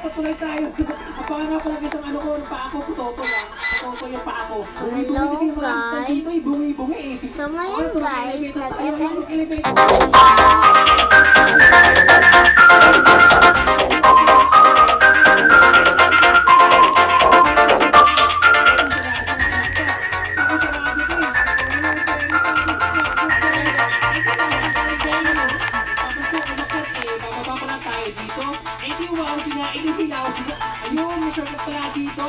Patuloy tayo. Abangan nga pala isang ano ko, pa ako, putoto na. Putoto yung pa ako. Hello guys. Dito ay bungi-bungi eh. So ngayon guys, ayun, may shortcut pala dito.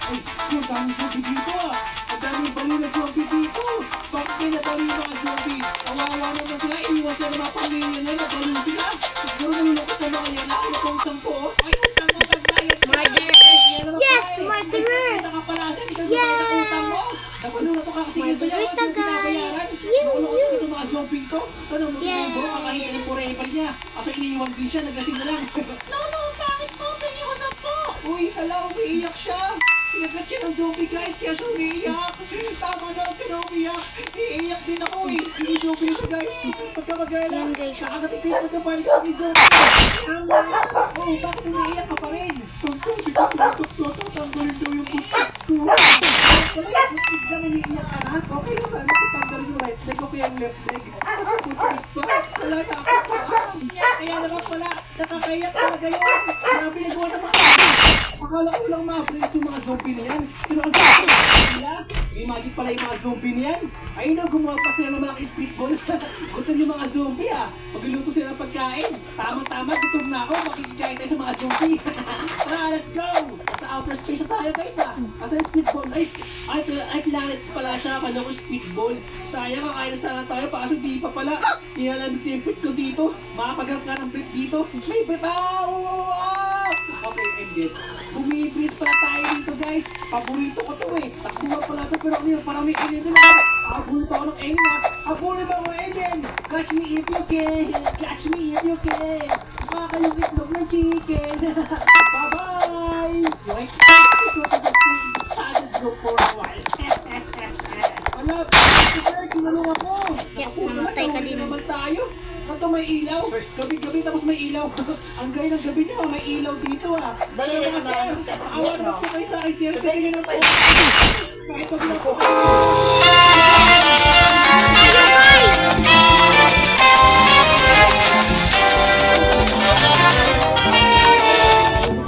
Ay, ang daming zombie dito ah. Ang daming baliw na zombie dito. Bakit may nabaliw mga zombie? Kawawa naman sila, iniwan sila ng mga pamilya nila, nabaliw sila. Siguro nalulungkot ng mga yan. Laki na pong sampo. Ay, utang mo, pagbayad ka. yes, murderer! Yeah! Napalunato ka kasi gusto niya. Murderer guys! Nakulungkot itong mga zombie to. Ito mo siya yung bro, kakahita ng forever niya. Kaso iniiwan din siya, naglasing na lang. No, bakit po? Tingin ko sa po. Uy, hala, umiiyak siya. Inagat siya ng zombie guys, kaya siya umiiyak. Tama na, pinaumiyak. Iiyak din ako eh. Hindi zombie siya guys. Pagka mag-ala, nakagating kayo sa party sa zombie. Oh, bakit umiiyak ka pa rin? Ang zombie ko, tatanggalin daw yung putik ko. Biglang umiiyak ka na? Okay na sana kung tanggalin yung right leg o kaya yung left leg. Kasi putik pa. Wala na ako pa. Kaya naman pala, nakakayak talaga yun. Grabe nagawa na mga akala ko lang ma-friends yung mga zombie na yan. Pero ang nila, may magic pala yung mga zombie na yan. Ayun na, gumawa pa sila ng malaking streetball. Gutom yung mga zombie ah. Magluluto sila ng pagkain. Tama-tama, gutom na ako. Makikikain tayo sa mga zombie. Tara, let's go! Sa outer space na tayo guys ah. Asa yung streetball? Ay, planets pala siya. Kala ko streetball. Sayang, kakain na sana tayo. Kaso di pa pala. Nilalamit yung fruit ko dito. Makapagharap ka ng fruit dito. May fruit! Okay, ended. Bumibris pala tayo dito guys. Paborito ko to eh. Takbuhan pala to pero ano yun? Parang may alien din ako. Habulin ako ng alien ha. Habulin ba ako alien? Catch me if you can. Catch me if you can. Mukha kayong itlog ng chicken. Bye-bye! Right? Ito to the free. Started go for a while. Wala, sir, kinalong ako. Namatay ka din. Naman tayo. Ito may ilaw. Gabi-gabi tapos may ilaw. Ang gaya ng gabi niya, may ilaw dito ah. Dali mga sir. Awan naman po kayo sa akin sir. Tignan nyo po. Kahit pag na po kayo.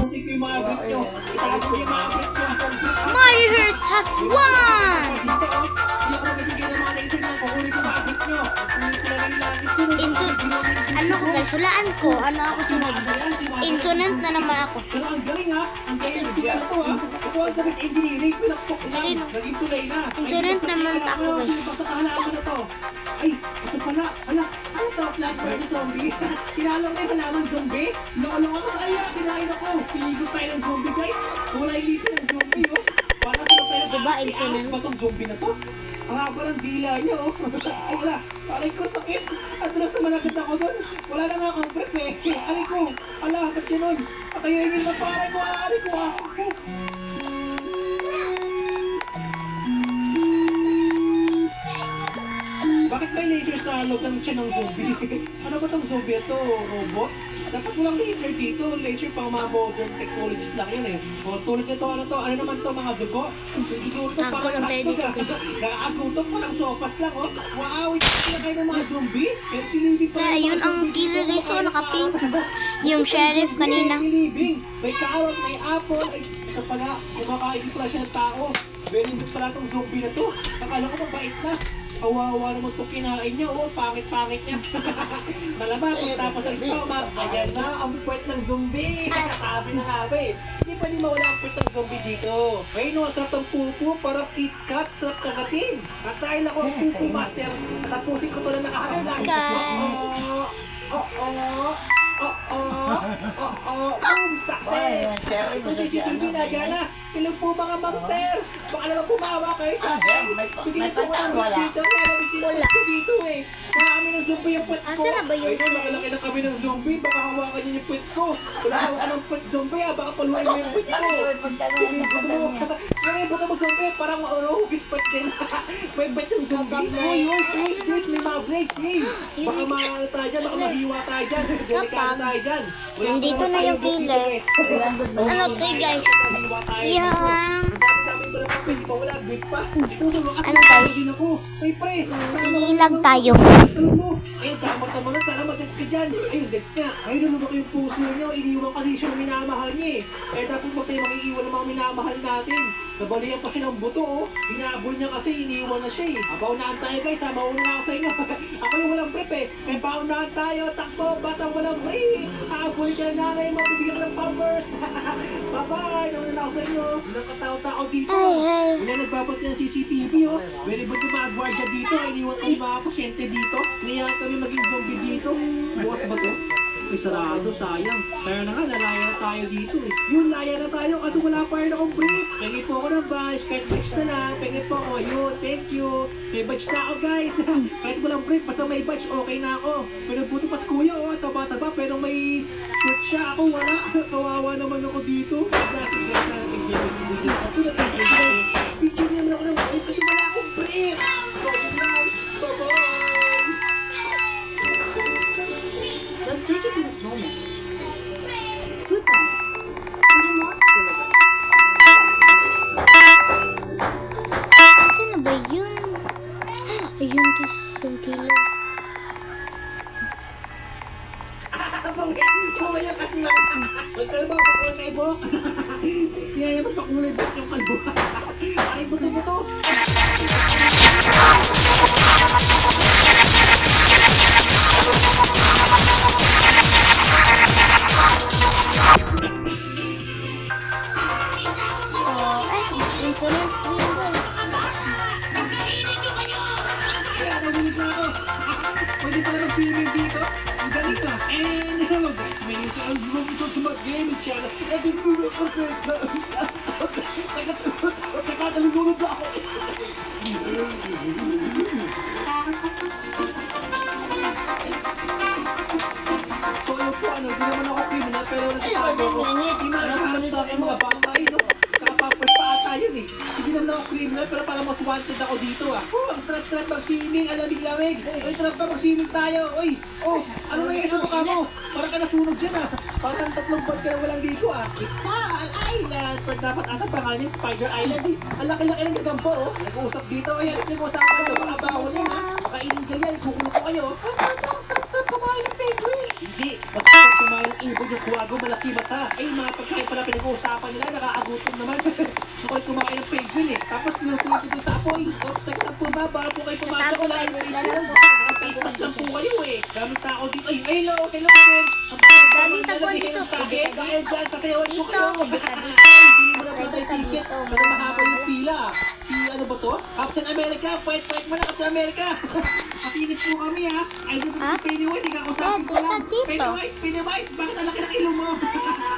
Kunti ko yung mga grip nyo. Italag ko yung mga grip nyo. Murderers has won! Ano ko guys, hulaan ko. Ano ako sunod? Insolent na naman ako. Pero ang galing ha. Ang galing ito ha. Ito ang galing engineering. Pinakpok lang. Naging tulay na. Insolent naman ako guys. Pasakalaan ko na to. Ay, ito pala. Ano to? Plant versus zombie. Kinalong na yung halaman zombie. Lolo ako sa kaya. Kinain ako. Pinigot tayo ng zombie guys. Kulay litin ng zombie oh. Para sa tayo. Diba insolent? Ba itong zombie na to? Ang haba ng dila niya oh. Ay wala. Aray ko sakit. Atras naman agad ako doon. Wala na nga akong breath eh. Aray ko. Ala, ba't ganun? Patayin na paray ko. Aray ko ah. Bakit may laser sa loob ng tiyan ng zombie? Ano ba tong zombie ito? Robot? Dapat walang laser dito. Laser pang mga modern technologies lang yan eh. O tulad nito, ano to? Ano naman to mga dugo? Siguro to parang hotdog ah. Nakagutok pa ng sopas lang oh. Wow, ito kayo ng mga zombie. Healthy living pa Kaya yun ang killer guys oh, nakapink. Yung sheriff kanina. Healthy living. May carrot, may apple. Ay, ito pala, kumakain pala siya ng tao. Very good pala itong zombie na to. Akala ko mabait na. Kawawa naman ito kinain niya. Oo, pangit-pangit niya. Malamang kung tapos ang stomach. Ayan na, ang puwet ng zombie. Sabi na nga ba eh. Hindi pwede mawala ang puwet ng zombie dito. Ay no, sarap ng pupo. Parang KitKat. Sarap kagatin. At dahil ako ang pupo master, tapusin ko ito na nakaharap lang. Oo. Boom! Success! Ito CCTV na, Diana. Ilang po mga ma'am, sir. Baka naman pumawa kayo sa akin. Bigyan po ko ng dito. Kaya nabigyan ko dito eh. Baka kami ng zombie yung pet ko. Asa na ba yung Ay, nakalaki na kami ng zombie. Baka hawakan niyo yung pet ko. Wala hawakan ng pet zombie ah. Baka paluin mo yung pet ko. Yung buto mo zombie, parang hugis pet din. May pet yung zombie. Uy, please, may mga blades. Hey, baka maano tayo dyan, baka maghiwa tayo dyan. Delikado tayo dyan. Nandito na yung killer. Ano to guys? Yang... Ano guys? Iilag tayo. Eh, tama na. Sana mag-dets ka dyan. Ayun, dets nga. Ayun, lumaki yung puso nyo. Iniwan kasi siya ng minamahal niya eh. Eh, dapat mo tayo mag-iiwan ng mga minamahal natin. Nabalihan pa siya ng buto, oh. Hinabol niya kasi, iniwan na siya eh. Paunaan tayo guys, ha. Mauna na ako sa inyo. Ako yung walang brief eh. Kaya paunaan tayo. Takbo, batang walang brief. Habol ka na nanay mo. Bibigyan ka ng pampers. Bye-bye. Nauna na ako sa inyo. Ilang katao-tao dito. Wala nagbabat ng CCTV, oh. Very good yung mga gwardiya dito. Iniwan kami mga pasyente dito. Niyan kami maging zombie dito. Bukas ba to? Ay, sarado, sayang. Kaya na nga, lalaya na tayo dito eh. Yun, laya na tayo kasi wala pa rin akong brief. Pengi po ako ng badge, kahit badge na lang. Pengi po ako, yun, thank you. May badge na ako guys. Kahit walang brief, basta may badge, okay na ako. Pero buto pas kuya, oh, taba-taba, pero may short siya. Ako wala. Kawawa naman ako dito. Bigyan naman ako ng brief kasi wala akong brief. So, yun lang. Bye-bye. Let's take it to this moment. Good then. What do you want to deliver? Asa na ba yun? Ayun guys, yung killer. Mamaya kasi lang. Magkalma, pakulay na ibok. Kaya yung pakulay ibok yung kalbo. Ay, buto-buto. Insulin guys. Kaya nahulog na ako. Pwede pala mag-swimming dito. Ang galing ka. And hello guys, my name is Alvaro. Ito sa mga gaming channel. At yung mga nakakalunod na ako. So yun po, di naman ako criminal, pero nagtatago ko. Hindi man naghahanap sa akin mga bangkay, no? Nakapapos pa ata yun eh. Hindi naman ako criminal, pero parang mas wanted ako dito ah. Ang sarap-sarap mag-swimming, alamig-lamig. Ay, sarap pa mag-swimming tayo. Oy, ano nangyayari sa mukha mo? Parang ka nasunog dyan ah. Parang 3 buwan ka na walang dito ah. Skull Island. Pero dapat ata pangalan yung Spider Island eh. Ang laki-laki ng gagampo oh. Nag-uusap dito. Ayan, nag-uusapan nyo. Baka bawal yan ha. Baka illegal yan. Kukulo ko kayo. Sarap-sarap kumain ng penguin. Hindi. Masarap kumain ng ibon yung kuwago. Malaki mata. Eh, mga pagkain pala pinag-uusapan nila. Nakaagutom naman. Gusto ko kumain ng penguin eh. Tapos nilutuin ko dun sa apoy. Oops, teka po ba? Baka po kayo pumasok ko lang. Nakapaspas lang po kayo eh. Daming tao dito. Ay, hello friend. Daming tao dito. Dahil dyan, sasayawan ko Dito. kayo. Hindi mo na po tayo ticket. Pero mahaba yung pila. Si ano ba to? Captain America. Fight mo na Captain America. Kasinip po kami ha. Ay, dito si Pennywise. Ikakusapin ko lang. Pennywise. Bakit ang laki ng ilong mo?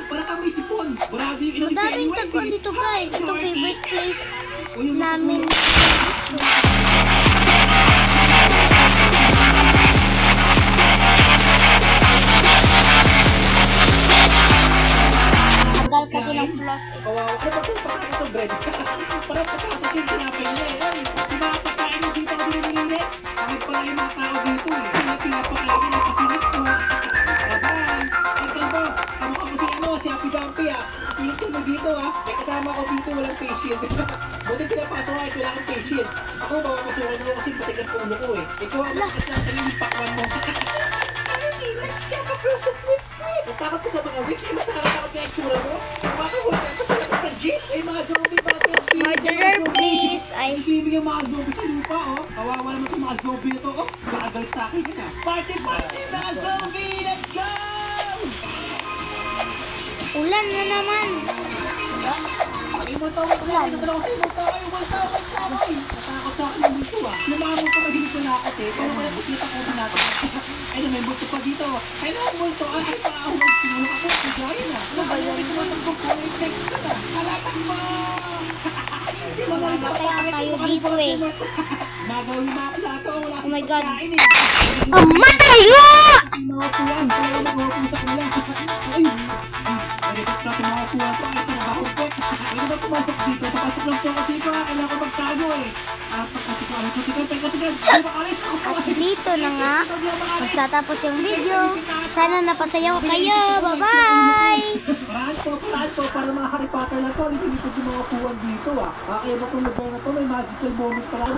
Para kami sipon. Marado yung ilong ni Daming Pennywise tagwan dito guys. Ito favorite place namin. Tagal kasi ng plus eh. Kawawa. Ano ba ito? Pagkain sa bread. Parang pagkakas yung tinapay niya eh. Ay, yung mga pagkain mo dito ako dinilinis. Kahit pala yung mga tao dito eh. Yung pinapakain ng kasinip ko. Bye-bye. Ay, kalbo. Tama ka po si Happy Dumpy ah. Kasinip ko mo dito ah. May kasama ko dito walang face shield. Buti pinapasok ako wala akong face shield. Ako, mapapasukan mo kasi patigas ko ulo ko eh. Ikaw ang makas na sa'yo yung pakwan mo. Let's get a fresh sweet squid. Natakot ka sa mga witch. Eh, mas nakakatakot na yung tsura mo. Makakahula ka sa labas ng jeep. Eh, mga zombie ba ito? Murderer please. Ay, Isibig yung mga zombie sa lupa, oh. Kawawa naman itong mga zombie na to. Oops, bakagal sa akin yun, ah. Party, mga zombie! Let's go! ulan na naman. Ay, multo ako sa inyo. Dala ko sa inyo. Multo. Natakot sa akin yung multo, ah. Lumangon ko na hindi ko nakot, eh. Pero kaya kasi natakot natin. Ay, may multo pa dito. Ay, may multo. Ay, paahulog. Sinulok ako. Sigay na. Ano ba yan? Ito naman kung kulay text ka na. Halatak mo! Mamatay pa tayo dito eh. Magawin mga plato. Wala Oh my God. kain eh. Mamatay mo! Mga puwan. Kaya nag-open sa kanila. Ay, dapat natin mga puwan to. Ay, trabaho po. Pwede ba pumasok dito? Papasok lang po ako dito. Kailangan ko magtago eh. At dito na nga, magtatapos yung video. Sana napasayaw kayo. Bye-bye! Paraan po, para mga Harry Potter na to. Hindi ko yung mga puwan dito ah. Kaya ba itong lugar na to, may magical moment pala.